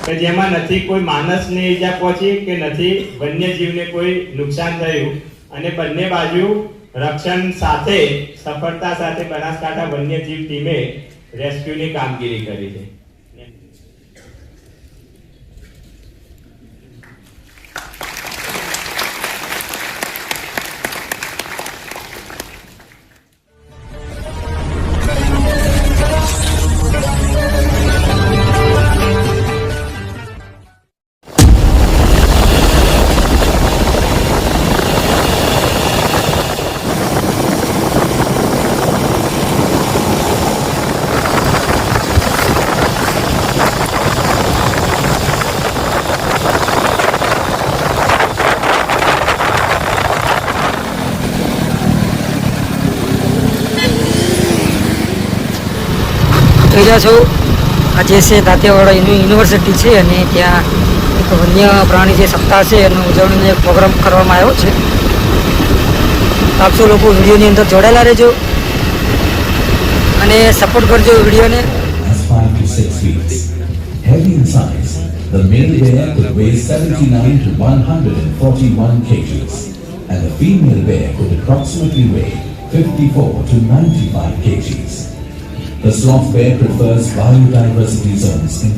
કે જેમાં નથી કોઈ માણસને ઈજા પહોંચી કે નથી વન્યજીવને કોઈ નુકસાન થયું અને બંને બાજુ રક્ષણ સાથે સફળતા સાથે બનાસકાંઠા વન્યજીવ ટીમે રેસ્ક્યુની કામગીરી કરી છે. જોઈ છો આ જે છે દાંતિયાવાડા યુનિવર્સિટી છે અને ત્યાં એક વન્ય પ્રાણી જે સપ્તાહ છે એનો ઉજવણીનો એક પ્રોગ્રામ કરવામાં આવ્યો છે. આપ સૌ લોકો વિડીયોની અંદર જોડાયેલા રહેજો અને સપોર્ટ કરજો વિડીયોને. 5 to 6 weeks. Heavy in size, the male bear could weigh 79 to 141 kgs and the female bear could approximately weigh 54 to 95 kgs. The sloth bear prefers biodiversity zones in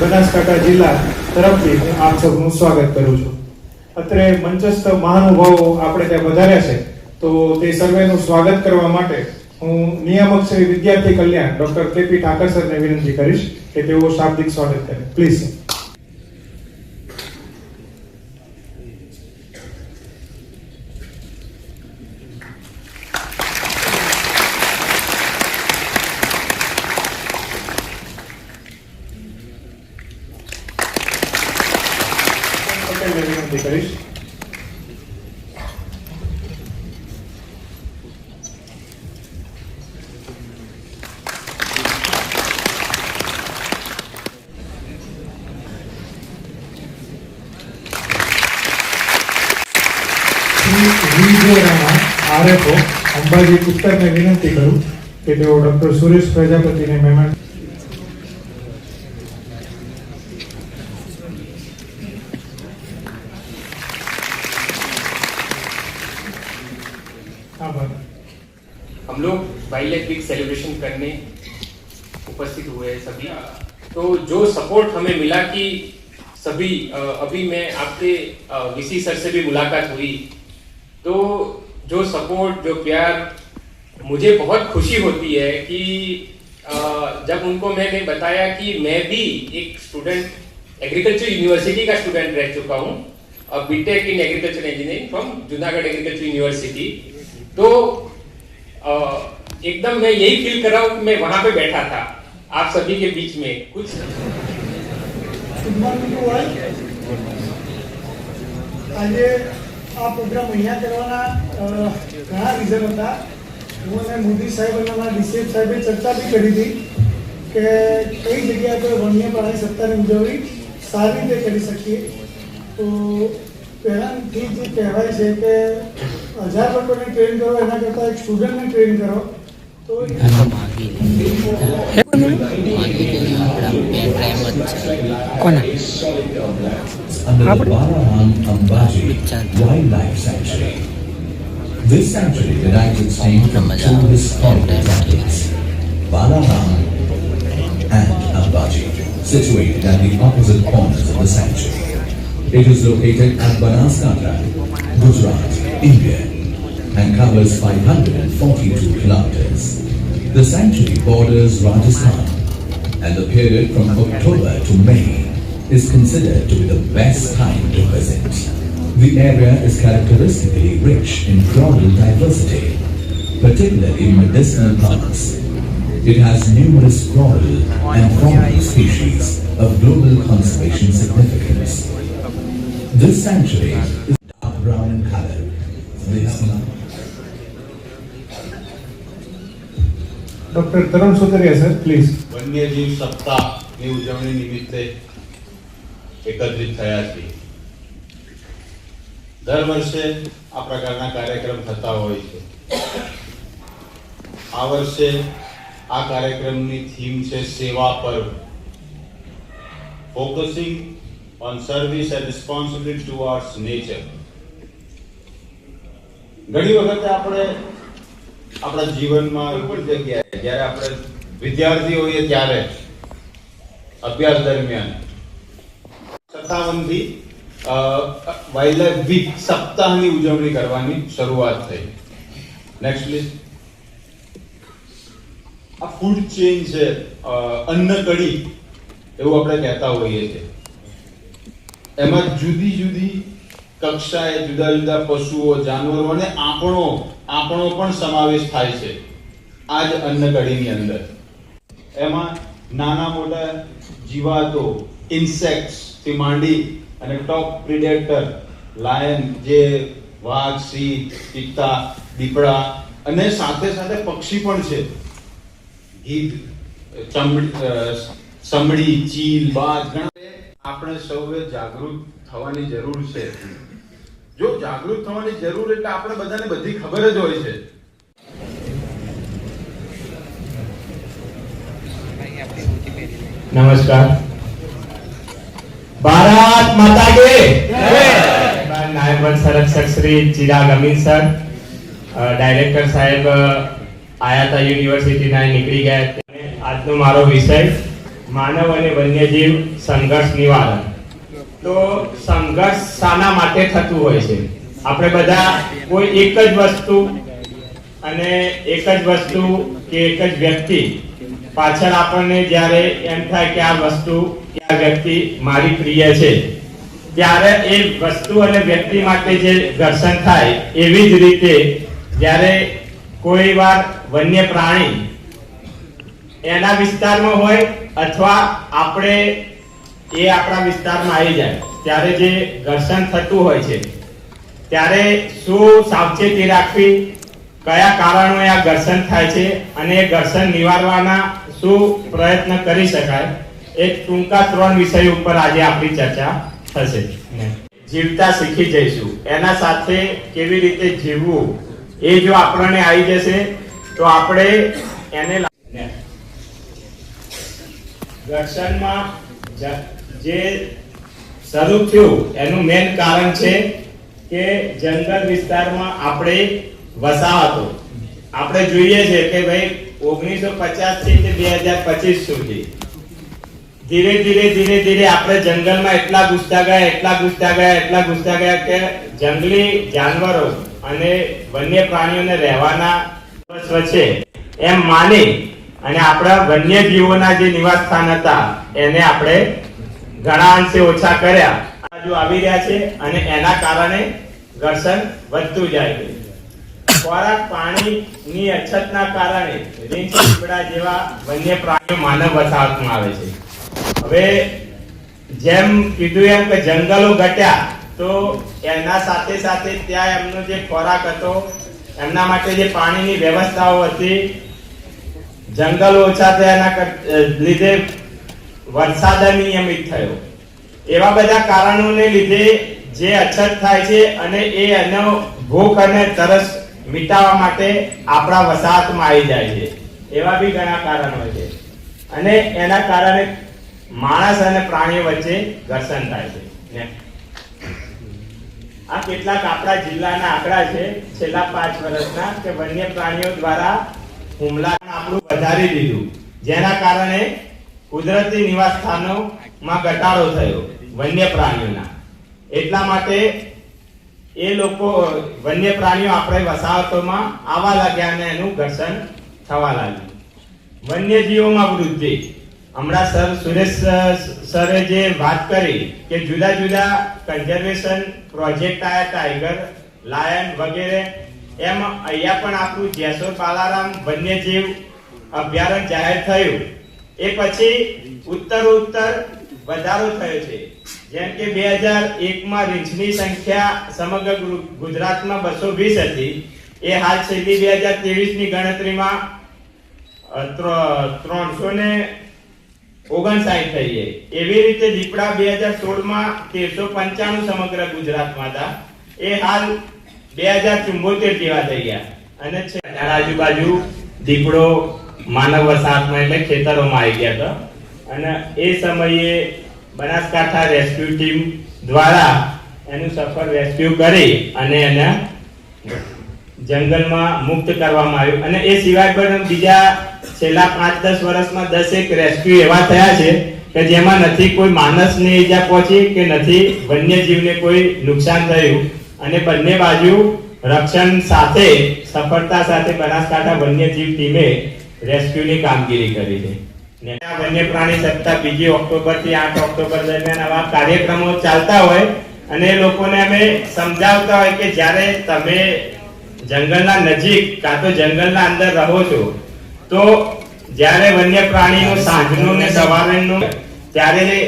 Banaskantha જિલ્લા તરફથી હું આપ સૌનું સ્વાગત કરું છું. અત્રે મંચસ્થ મહાનુભાવો આપણે ત્યાં વધાર્યા છે તો તે સર્વેનું સ્વાગત કરવા માટે હું નિયામક શ્રી વિદ્યાર્થી કલ્યાણ ડોક્ટર કેપી ઠાકર સરને વિનંતી કરીશ કે તેઓ શાબ્દિક સ્વાગત કરે. પ્લીઝ. વિનંતી કરીશ. આરએફઓ અંબાજી ઉત્તરને વિનંતી કરું કે તેઓ ડોક્ટર સુરેશ પ્રજાપતિને મહેમાન. हम लोग वाइल्ड वीक सेलिब्रेशन करने उपस्थित हुए हैं सभी. तो जो सपोर्ट हमें मिला कि सभी अभी मैं आपके वीसी सर से भी मुलाकात हुई तो जो सपोर्ट जो प्यार मुझे बहुत खुशी होती है कि जब उनको मैंने बताया कि मैं भी एक स्टूडेंट एग्रीकल्चर यूनिवर्सिटी का स्टूडेंट रह चुका हूँ BTech in agriculture engineering from Junagadh agriculture university. तो एकदम मैं यही फील कर रहा हूँ कि मैं वहां पे बैठा था आप सभी के बीच में कुछ. આજે આ પ્રોગ્રામ અહીંયા કરવાના ઘણા રીઝન હતા. હું અને મોદી સાહેબ અને અમારા ડીસીએફ સાહેબે ચર્ચા બી કરી હતી કે કઈ જગ્યાએ કોઈ વન્ય પ્રાણી સપ્તાહની ઉજવણી સારી રીતે કરી શકીએ. તો પહેલાંથી જે કહેવાય છે કે 1000 લોકોને ટ્રેન કરો એના કરતાં એક સ્ટુડન્ટને ટ્રેન કરો તો under the Balaram Ambaji Wildlife Sanctuary. This sanctuary derives its name from two historical temples, Balaram and Ambaji, situated at the opposite corners of the sanctuary. It is located at Banaskantha, Gujarat, India, and covers 542 kilometers. The sanctuary borders Rajasthan, and the period from October to May is considered to be the best time to visit. The area is characteristically rich in floral diversity, particularly medicinal plants. It has numerous floral and faunal species of global conservation significance. This sanctuary is dark brown in color. Doctor Tarun Sutariya sir, please. વન્યજીવ સપ્તાહની ઉજવણી નિમિત્તે એકત્રિત થયા છીએ. દર વર્ષે આ પ્રકારના કાર્યક્રમ થતા હોય છે. આ વર્ષે આ કાર્યક્રમની થીમ છે સેવા પર્વ, focusing on service and responsibility towards nature. ઘણી વખતે આપણે આપણા જીવનમાં કોઈ જગ્યાએ જ્યારે આપણે વિદ્યાર્થી હોઈએ ત્યારે અભ્યાસ દરમિયાન 57 થી વાઇલ્ડલાઇફ વીક સપ્તાહની ઉજવણી કરવાની શરૂઆત થઈ. Next please. આ ફૂડ ચેઇન છે, અન્ન કડી એવું આપણે કહેતા હોઈએ છીએ. એમાં જુદી જુદી કક્ષાએ જુદા જુદા પશુઓ, જાનવરો અને આપણો પણ સમાવેશ થાય છે આ જ અન્ન કડીની અંદર. એમાં નાના મોટા જીવાતો, ઇન્સેક્ટ્સ થી માંડી અને ટોપ પ્રિડેટર લાયન જે વાઘ, સિંહ, ચિત્તા, દીપડા અને સાથે સાથે પક્ષી પણ છે. ગીધ, સમડી, ચીલ, બાજ. આપણે સૌએ જાગૃત થવાની જરૂર છે. જો જાગૃત થવાની જરૂર એટલે આપણે બધાને બધી ખબર જ હોય છે. નમસ્કાર. ભારત માતા કે નાયબ વન સંરક્ષક શ્રી ચિરાગ અમીન સર, ડાયરેક્ટર સાહેબ આયાતા યુનિવર્સિટીના નીકળી ગયા. આજનો મારો વિષય માનવ અને વન્યજીવ સંઘર્ષ નિવારણ. તો સંઘર્ષ શાના માટે થતું હોય છે? આપણે બધા કોઈ એક જ વસ્તુ કે એક જ વ્યક્તિ પાછળ આપણને જ્યારે એમ થાય કે આ વસ્તુ કે આ વ્યક્તિ મારી પ્રિય છે, ત્યારે એ વસ્તુ અને વ્યક્તિ માટે જે ઘર્ષણ થાય, એવી જ રીતે જ્યારે કોઈ વાર વન્ય પ્રાણી એના વિસ્તારમાં હોય અથવા આપણે એ આપણા વિસ્તારમાં આવી જાય ત્યારે જે ઘર્ષણ થતું હોય છે, ત્યારે શું સાવચેતી રાખવી, કયા કારણોએ આ ઘર્ષણ થાય છે અને એ ઘર્ષણ નિવારવાના શું પ્રયત્ન કરી શકાય, એ ટૂંકા 3 વિષય ઉપર આજે આપણી ચર્ચા થશે. જીવતા શીખી જઈશું, એના સાથે કેવી રીતે જીવવું એ જો આપણને આવી જશે તો આપણે એને ઘર્ષણમાં જે શરૂ થયું એનું મેન કારણ છે કે જંગલ વિસ્તારમાં આપણે વસાહતો આપણે જોઈએ છે કે ભાઈ 1950 થી 2025 સુધી ધીરે ધીરે આપણે જંગલમાં એટલા ઘૂસતા ગયા કે જંગલી જાનવરો અને વન્ય પ્રાણીઓને રહેવાના વચ્ચે એમ માની અને આપણા વન્ય જીવોના જે નિવાસ સ્થાન હતા એને આપણે ઘણા અંશે ઓછા કર્યા. આજુ આવી રહ્યા છે અને એના કારણે ઘર્ષણ વધતું જાય છે. ખોરાક પાણીની અછતના કારણે રીંછ, દીપડા જેવા વન્ય પ્રાણીઓ માનવ વસાહતમાં આવે છે. હવે જેમ કીધું એમ કે જંગલો ઘટ્યા તો એના સાથે સાથે ત્યાં એમનો જે ખોરાક હતો, એમના માટે જે પાણીની વ્યવસ્થાઓ હતી, જંગલો ઓછા થયાના લીધે વરસાદ અનિયમિત થયો. એવા બધા કારણોને લીધે જે અછત થાય છે અને એનો ભૂખ અને તરસ મિટાવવા માટે આપણા વસાહતમાં આવી જાય છે. એવા બી ઘણા કારણો છે અને એના કારણે માણસ અને પ્રાણીઓ વચ્ચે ઘર્ષણ થાય છે. આ કેટલાક આપણા જિલ્લાના આંકડા છે છેલ્લા 5 વર્ષના કે વન્ય પ્રાણીઓ દ્વારા હુમલા આપણું વધારી દીધું, જેના કારણે કુદરતી નિવાસ સ્થાનોમાં ઘટાડો થયો વન્ય પ્રાણીઓના. એટલા માટે એ લોકો વન્ય પ્રાણીઓ આપણે વસાહતોમાં આવવા લાગ્યા અને એનું ઘર્ષણ થવા લાગ્યું. વન્યજીવોમાં વૃદ્ધિ. હમણાં સર સુરેશ સરે જે વાત કરી કે જુદા જુદા કન્ઝર્વેશન પ્રોજેક્ટ આયા, ટાઈગર, લાયન વગેરે, એમ અહીંયા પણ આપણું જેસોર બાલારામ વન્યજીવ અભયારણ્ય જાહેર થયું. એ પછી ઉત્તર વધારો થયો છે. જેમ કે 2001માં રીંછની સંખ્યા સમગ્ર ગુજરાતમાં 220 હતી, એ હાલ છેલ્લી 2023ની ગણતરીમાં 359 થઈ છે. એવી રીતે દીપડા 2016માં 1395 સમગ્ર ગુજરાતમાં હતા, એ હાલ 2074 જેવા થઈ ગયા. અને આજુબાજુ દીપડો માનવ વસાહતમાં એટલે ખેતરોમાં આવી ગયા હતા. અને એ સમયે બનાસકાંઠા રેસ્ક્યુ ટીમ દ્વારા એનું સફળ રેસ્ક્યુ કરી અને એને જંગલમાં મુક્ત કરવામાં આવ્યું. અને એ સિવાય પણ બીજા છેલ્લા 5-10 વર્ષમાં 10 રેસ્ક્યુ એવા થયા છે કે જેમાં નથી કોઈ માણસને ઈજા પહોંચી કે નથી વન્યજીવને કોઈ નુકસાન થયું. અને બંને બાજુ રક્ષણ સાથે સફળતા સાથે બનાસકાંઠા વન્યજીવ ટીમે રેસ્ક્યુની કામગીરી કરી છે. આ વન્ય પ્રાણી સપ્તાહ 2 ઓક્ટોબર થી 8 ઓક્ટોબર દરમિયાન આવા કાર્યક્રમો ચાલતા હોય અને એ લોકોને અમે સમજાવતા હોય કે જ્યારે તમે જંગલના નજીક કાં તો જંગલના અંદર રહો છો, તો જ્યારે વન્ય પ્રાણીનું સાંજનું ને સવારનું ત્યારે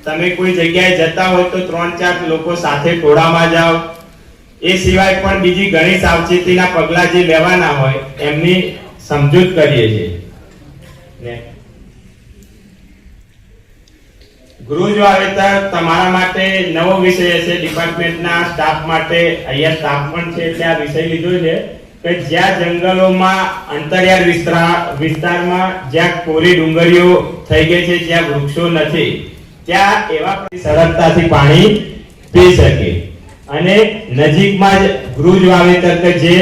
તમે કોઈ જગ્યાએ જતા હોય તો 3-4 લોકો સાથે ટોળામાં જાઓ. એ સિવાય પણ બીજી ઘણી સાવચેતીના પગલાં જે લેવાના હોય એમની સમજૂત કરીએ છીએ. ગૃહ વાવેતર તમારા માટે નવો વિષય છે. ડિપાર્ટમેન્ટના સ્ટાફ માટે અહીંયા સ્ટાફ પણ છે એટલે આ વિષય લીધો છે કે જ્યાં જંગલોમાં અંતરિયાળ વિસ્તારમાં જ્યાં કોરી ડુંગરીઓ થઈ ગઈ છે, જ્યાં વૃક્ષો નથી, ત્યાં એવા સરળતાથી પાણી પી શકે. અને નજીકમાં જ ગૃહ વાવેતર કે જે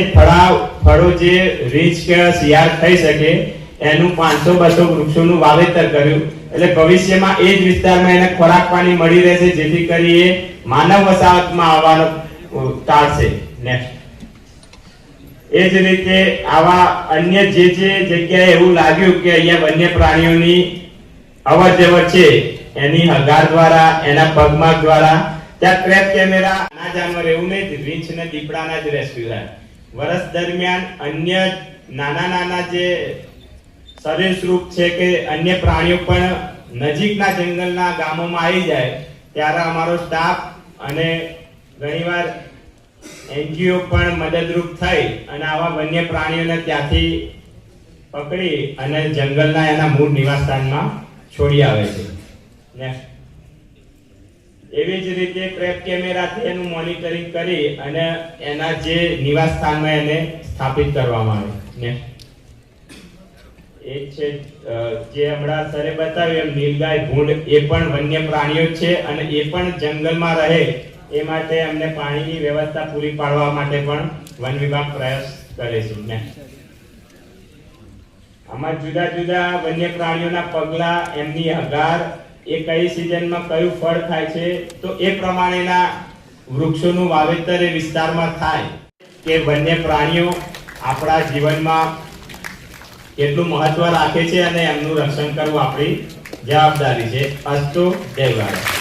ફળો જે રીંછ કે શિયાળ થઈ શકે એનું 500-200 વૃક્ષોનું વાવેતર કર્યું. એટલે ભવિષ્યમાં એ જ વિસ્તારમાં એને ખોરાક પાણી મળી રહેશે, જેથી કરી એ માનવ વસાહતમાં આવવાનું ટાળશે. નેક્સ્ટ એ જ રીતે આવા અન્ય જે જગ્યાએ એવું લાગ્યું કે અહીંયા વન્ય પ્રાણીઓની અવર જવર છે, એની હગાર દ્વારા, એના પગમાર્ક દ્વારા ત્યાં ટ્રેપ કેમેરા, ના જાનવર એવું નહીં, રીંછ ને દીપડાના જ રેસ્ક્યુ થાય. વર્ષ દરમિયાન અન્ય નાના જે સરીસૃપ છે કે અન્ય પ્રાણીઓ પણ નજીકના જંગલના ગામોમાં આવી જાય ત્યારે અમારો સ્ટાફ અને ઘણીવાર એનજીઓ પણ મદદરૂપ થઈ અને આવા વન્ય પ્રાણીઓને ત્યાંથી પકડી અને જંગલના એના મૂળ નિવાસસ્થાનમાં છોડી આવે છે. એવી જ રીતે ટ્રેપ કેમેરાથી એનું મોનિટરિંગ કરી અને એના જે નિવાસસ્થાનમાં એને સ્થાપિત કરવામાં આવે. એક છે જે હમણાં સરે બતાવ્યું એમ નીલગાય, ભૂંડ, એ પણ વન્ય પ્રાણીઓ છે અને એ પણ જંગલમાં રહે એ માટે અમને પાણીની વ્યવસ્થા પૂરી પાડવા માટે પણ વન વિભાગ પ્રયાસ કરે છે. આમાં જુદા જુદા વન્ય પ્રાણીઓના પગલા, એમની હગાર, એ કઈ સિઝનમાં કયું ફળ થાય છે, તો એ પ્રમાણેના વૃક્ષોનું વાવેતર એ વિસ્તારમાં થાય કે વન્ય પ્રાણીઓ આપણા જીવનમાં કેટલું મહત્વ રાખે છે અને એમનું રક્ષણ કરવું આપણી જવાબદારી છે. અસ્તુ, જય ભારત.